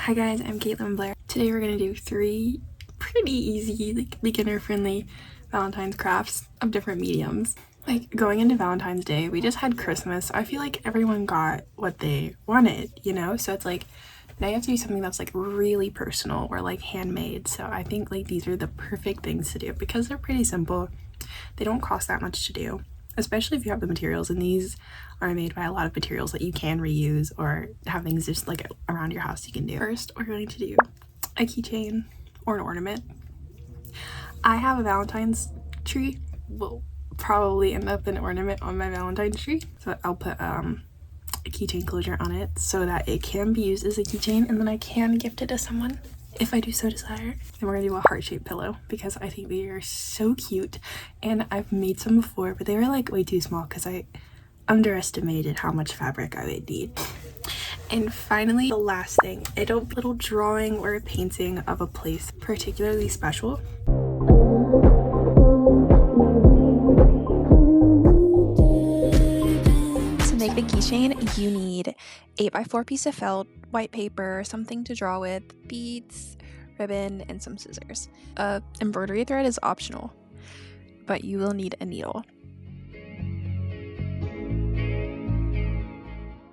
Hi guys, I'm Caitlin Blair. Today we're going to do 3 pretty easy, beginner-friendly Valentine's crafts of different mediums. Going into Valentine's Day, we just had Christmas, so I feel like everyone got what they wanted, you know? So it's now you have to do something that's really personal or handmade. So I think these are the perfect things to do because they're pretty simple. They don't cost that much to do, especially if you have the materials, and these are made by a lot of materials that you can reuse or have things just around your house you can do. First, we're going to do a keychain or an ornament. I have a Valentine's tree. Will probably end up an ornament on my Valentine's tree, so I'll put a keychain closure on it so that it can be used as a keychain, and then I can gift it to someone if I do so desire. Then we're gonna do a heart-shaped pillow because I think they are so cute, and I've made some before, but they were way too small because I underestimated how much fabric I would need. And finally, the last thing, a little drawing or a painting of a place particularly special. To make the keychain, you need 8x4 piece of felt, white paper, something to draw with, beads, ribbon, and some scissors. Embroidery thread is optional, but you will need a needle.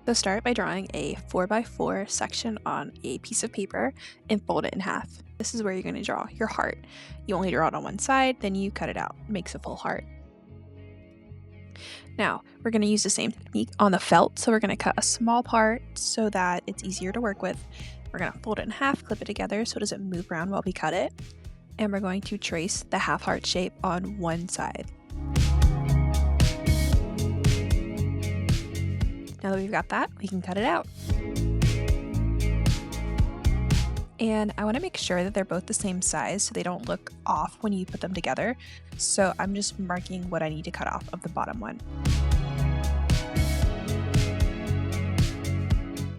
So start by drawing a 4x4 section on a piece of paper and fold it in half. This is where you're going to draw your heart. You only draw it on one side, then you cut it out. It makes a full heart. Now, we're going to use the same technique on the felt, so we're going to cut a small part so that it's easier to work with. We're going to fold it in half, clip it together so it doesn't move around while we cut it, and we're going to trace the half heart shape on one side. Now that we've got that, we can cut it out. And I want to make sure that they're both the same size so they don't look off when you put them together. So I'm just marking what I need to cut off of the bottom one.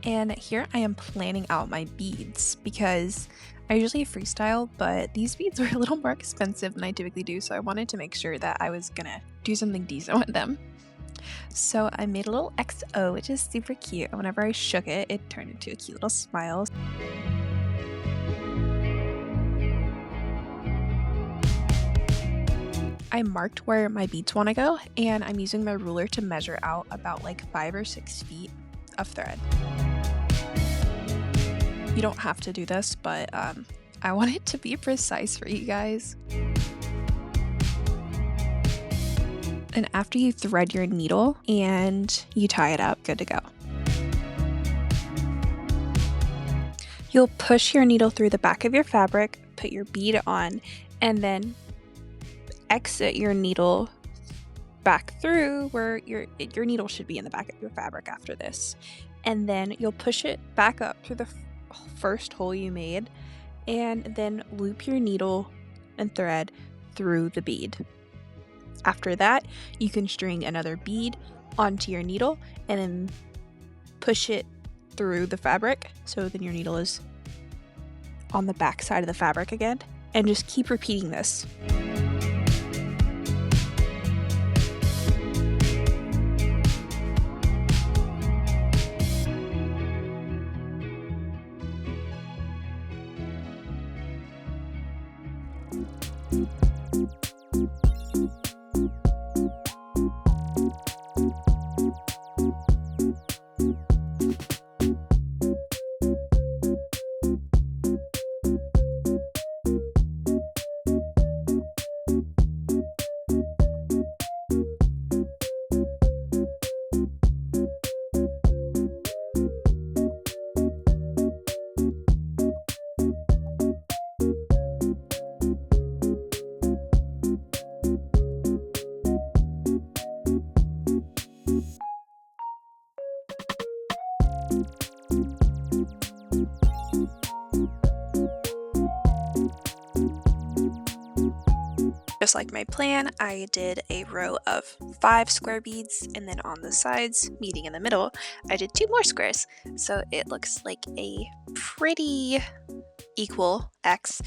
And here I am planning out my beads because I usually freestyle, but these beads were a little more expensive than I typically do, so I wanted to make sure that I was gonna do something decent with them. So I made a little XO, which is super cute. And whenever I shook it, it turned into a cute little smile. I marked where my beads want to go, and I'm using my ruler to measure out about 5 or 6 feet of thread. You don't have to do this, but I want it to be precise for you guys. And after you thread your needle and you tie it up, good to go. You'll push your needle through the back of your fabric, put your bead on, and then exit your needle back through where your needle should be in the back of your fabric after this. And then you'll push it back up through the first hole you made, and then loop your needle and thread through the bead. After that, you can string another bead onto your needle and then push it through the fabric, so then your needle is on the back side of the fabric again, and just keep repeating this. Just like my plan, I did a row of 5 square beads, and then on the sides, meeting in the middle, I did 2 more squares. So it looks like a pretty equal X.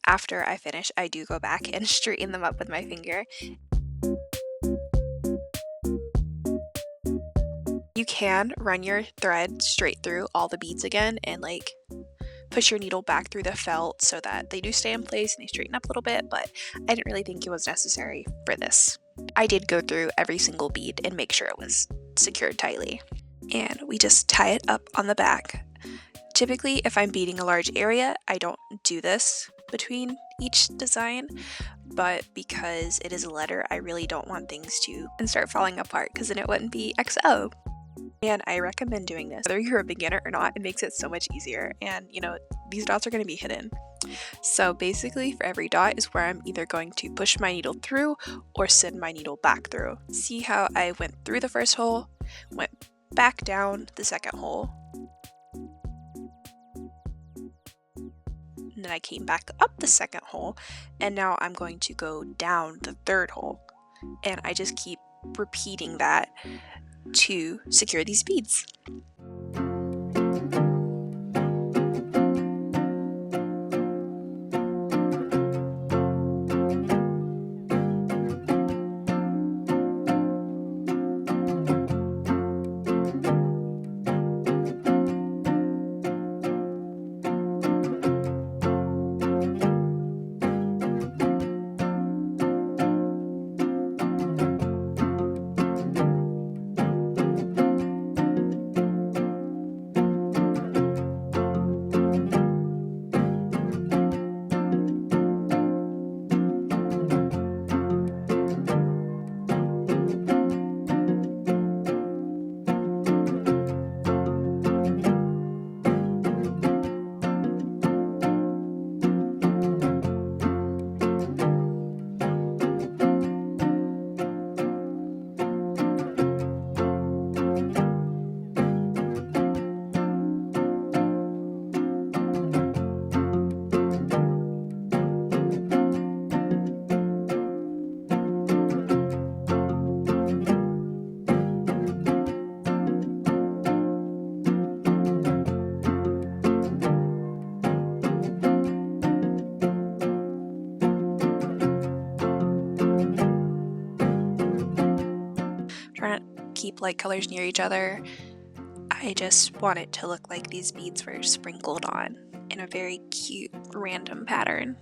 After I finish, I do go back and straighten them up with my finger. You can run your thread straight through all the beads again and push your needle back through the felt so that they do stay in place and they straighten up a little bit, but I didn't really think it was necessary for this. I did go through every single bead and make sure it was secured tightly. And we just tie it up on the back. Typically, if I'm beading a large area, I don't do this between each design, but because it is a letter, I really don't want things to start falling apart because then it wouldn't be XO. And I recommend doing this. Whether you're a beginner or not, it makes it so much easier. And you know, these dots are going to be hidden. So basically for every dot is where I'm either going to push my needle through or send my needle back through. See how I went through the first hole, went back down the second hole, and then I came back up the second hole, and now I'm going to go down the third hole. And I just keep repeating that to secure these beads. Trying to keep light colors near each other. I just want it to look like these beads were sprinkled on in a very cute random pattern.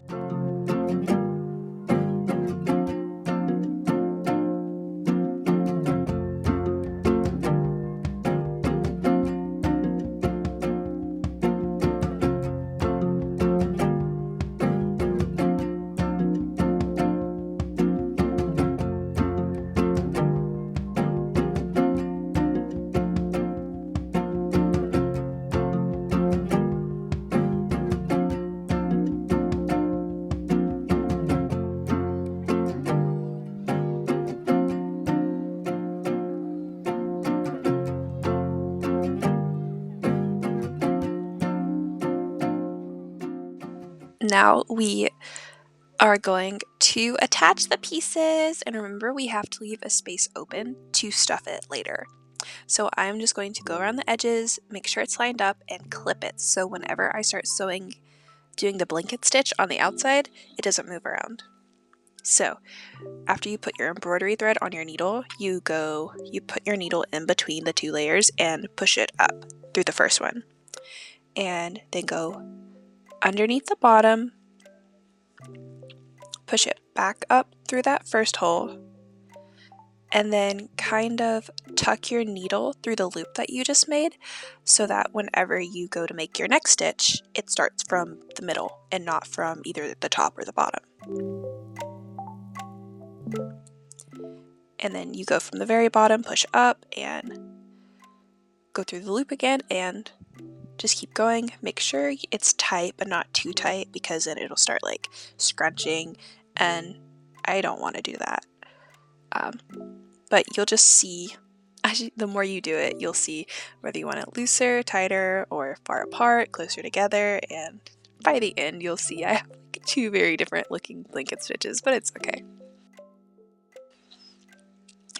Now we are going to attach the pieces, and remember we have to leave a space open to stuff it later. So I'm just going to go around the edges, make sure it's lined up, and clip it so whenever I start sewing, doing the blanket stitch on the outside, it doesn't move around. So after you put your embroidery thread on your needle, you put your needle in between the two layers and push it up through the first one, and then go underneath the bottom, push it back up through that first hole, and then kind of tuck your needle through the loop that you just made so that whenever you go to make your next stitch, it starts from the middle and not from either the top or the bottom. And then you go from the very bottom, push up, and go through the loop again, and just keep going. Make sure it's tight but not too tight, because then it'll start like scrunching, and I don't want to do that. But you'll just see, actually, the more you do it, you'll see whether you want it looser, tighter, or far apart, closer together, and by the end you'll see I have like 2 very different looking blanket stitches, but it's okay.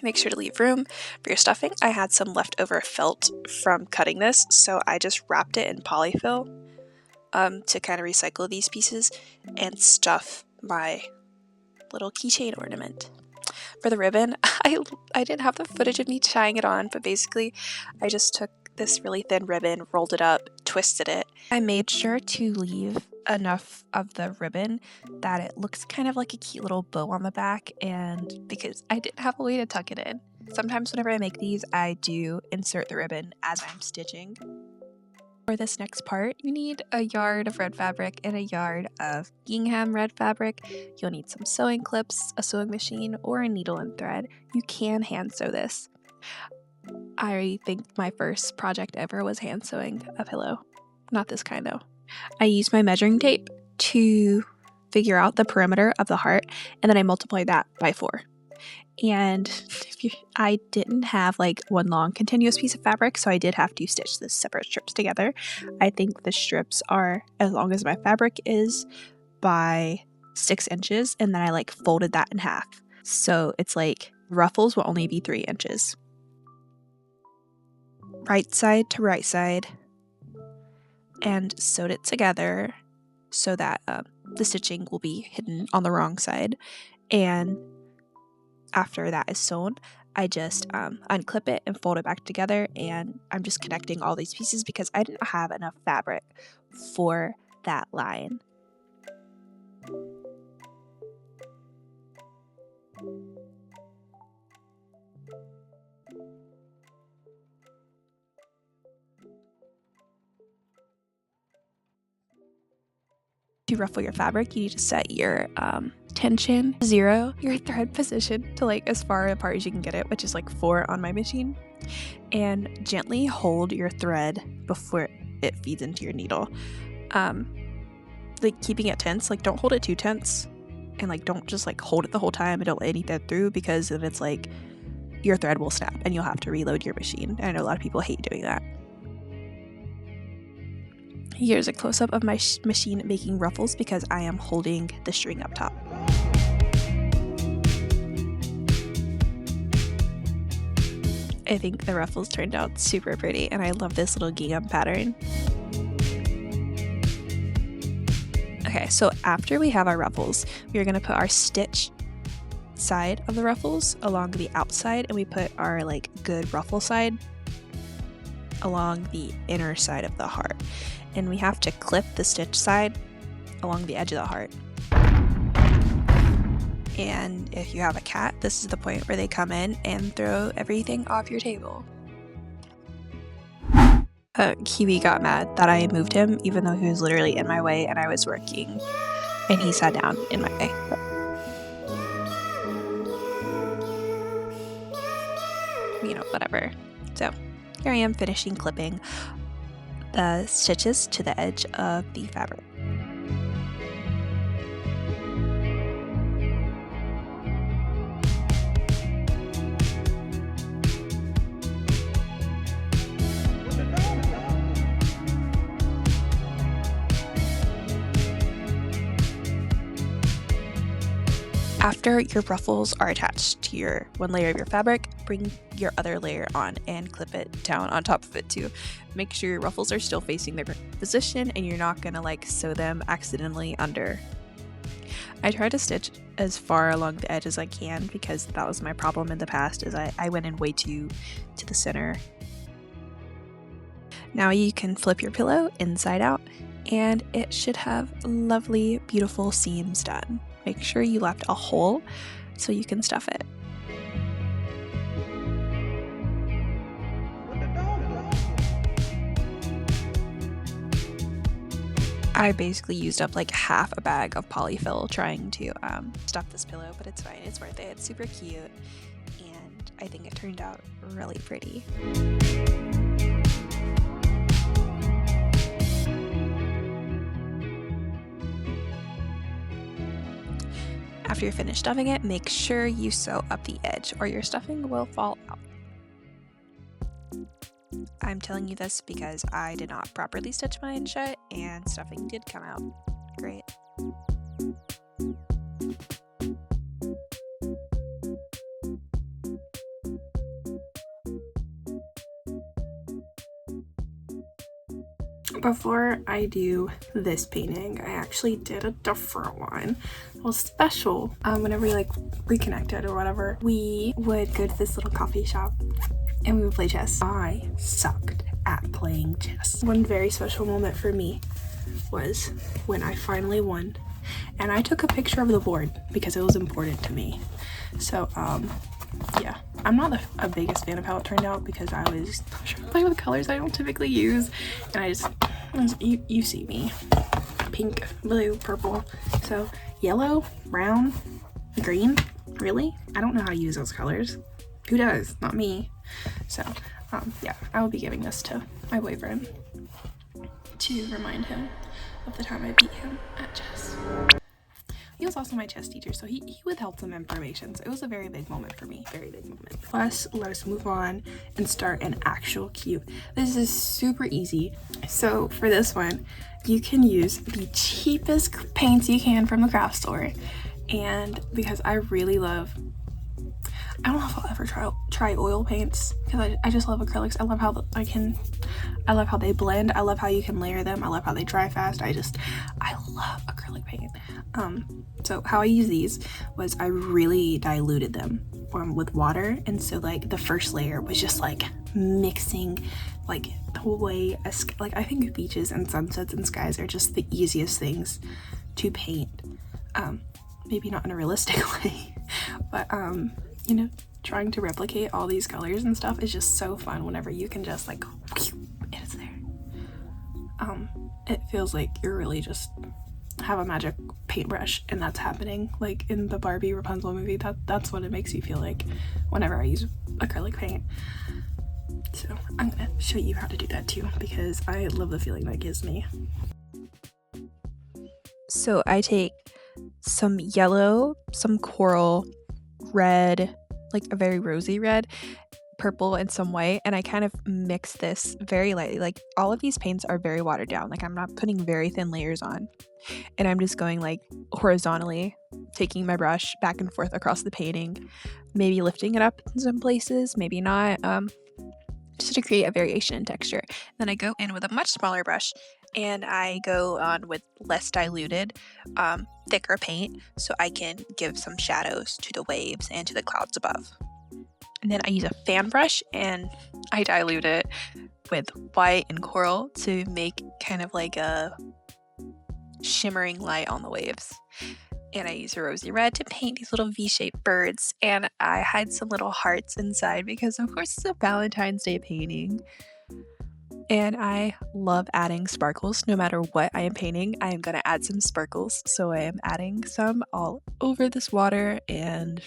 Make sure to leave room for your stuffing. I had some leftover felt from cutting this, so I just wrapped it in polyfill to kind of recycle these pieces and stuff my little keychain ornament. For the ribbon, I didn't have the footage of me tying it on, but basically I just took this really thin ribbon, rolled it up, twisted it. I made sure to leave enough of the ribbon that it looks kind of like a cute little bow on the back, and because I didn't have a way to tuck it in. Sometimes whenever I make these, I do insert the ribbon as I'm stitching. For this next part, you need a yard of red fabric and a yard of gingham red fabric. You'll need some sewing clips, a sewing machine, or a needle and thread. You can hand sew this. I think my first project ever was hand sewing a pillow. Not this kind though. I used my measuring tape to figure out the perimeter of the heart, and then I multiplied that by 4. And I didn't have like one long continuous piece of fabric, so I did have to stitch the separate strips together. I think the strips are as long as my fabric is by 6 inches, and then I like folded that in half. So it's like ruffles will only be 3 inches. Right side to right side, and sewed it together so that the stitching will be hidden on the wrong side. And after that is sewn, I just unclip it and fold it back together, and I'm just connecting all these pieces because I didn't have enough fabric for that line. To ruffle your fabric, you need to set your tension 0, your thread position to like as far apart as you can get it, which is like 4 on my machine, and gently hold your thread before it feeds into your needle. Like keeping it tense, like don't hold it too tense, and like don't just like hold it the whole time and don't let any thread through, because then it's like your thread will snap and you'll have to reload your machine. And I know a lot of people hate doing that. Here's a close-up of my machine making ruffles because I am holding the string up top. I think the ruffles turned out super pretty, and I love this little gingham pattern. Okay, so after we have our ruffles, we are going to put our stitch side of the ruffles along the outside, and we put our like good ruffle side along the inner side of the heart. And we have to clip the stitch side along the edge of the heart. And if you have a cat, this is the point where they come in and throw everything off your table. Kiwi got mad that I moved him, even though he was literally in my way and I was working, and he sat down in my way. You know, whatever. So here I am finishing clipping the stitches to the edge of the fabric. After your ruffles are attached to your one layer of your fabric, bring your other layer on and clip it down on top of it too. Make sure your ruffles are still facing their position and you're not gonna like sew them accidentally under. I try to stitch as far along the edge as I can because that was my problem in the past, is I went in way too to the center. Now you can flip your pillow inside out and it should have lovely, beautiful seams done. Make sure you left a hole so you can stuff it. I basically used up like half a bag of polyfill trying to stuff this pillow, but it's fine, it's worth it. It's super cute, and I think it turned out really pretty. After you're finished stuffing it, make sure you sew up the edge or your stuffing will fall out. I'm telling you this because I did not properly stitch mine shut and stuffing did come out great. before I do this painting, I actually did a different one. It was special. Whenever we like reconnected or whatever, we would go to this little coffee shop and we would play chess. I sucked at playing chess. One very special moment for me was when I finally won, and I took a picture of the board because it was important to me. So yeah, I'm not a biggest fan of how it turned out because I was trying to play with colors I don't typically use, and I just, you see me, pink, blue, purple, so yellow, brown, green, really? I don't know how to use those colors. Who does? Not me. So yeah, I will be giving this to my boyfriend to remind him of the time I beat him at chess. He was also my chess teacher, so he withheld some information, so it was a very big moment for me, very big moment. Plus, let us move on and start an actual cute. This is super easy. So for this one, you can use the cheapest paints you can from the craft store, and because I really love, I don't know if I'll ever try oil paints because I just love acrylics. I love how I love how they blend. I love how you can layer them. I love how they dry fast. I love acrylic paint. So how I use these was I really diluted them with water, and so like the first layer was just like mixing like the whole way. Like I think beaches and sunsets and skies are just the easiest things to paint. Maybe not in a realistic way, but you know, trying to replicate all these colors and stuff is just so fun whenever you can just like, and it's there. It feels like you're really just have a magic paintbrush and that's happening, like in the Barbie Rapunzel movie. That's what it makes you feel like whenever I use acrylic paint. So I'm gonna show you how to do that too because I love the feeling that gives me. So I take some yellow, some coral, red, like a very rosy red, purple, and some white, and I kind of mix this very lightly. Like all of these paints are very watered down. Like I'm not putting very thin layers on, and I'm just going like horizontally, taking my brush back and forth across the painting, maybe lifting it up in some places, maybe not, just to create a variation in texture. Then I go in with a much smaller brush and I go on with less diluted, thicker paint so I can give some shadows to the waves and to the clouds above. And then I use a fan brush and I dilute it with white and coral to make kind of like a shimmering light on the waves. And I use a rosy red to paint these little V-shaped birds, and I hide some little hearts inside because of course it's a Valentine's Day painting. And I love adding sparkles. No matter what I am painting, I am going to add some sparkles. So I am adding some all over this water, and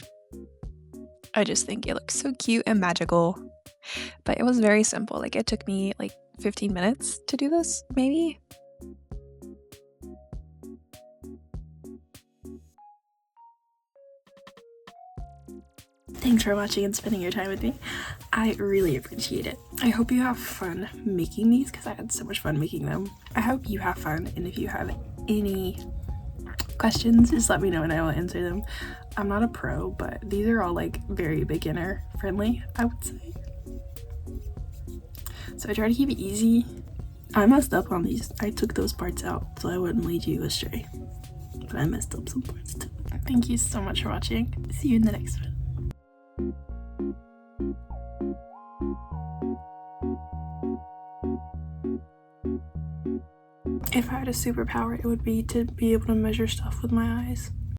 I just think it looks so cute and magical. But it was very simple. Like it took me like 15 minutes to do this, maybe. Thanks for watching and spending your time with me. I really appreciate it. I hope you have fun making these because I had so much fun making them. I hope you have fun, and if you have any questions, just let me know and I will answer them. I'm not a pro, but these are all like very beginner friendly, I would say. So I try to keep it easy. I messed up on these. I took those parts out so I wouldn't lead you astray. But I messed up some parts too. Thank you so much for watching. See you in the next one. If I had a superpower, it would be to be able to measure stuff with my eyes.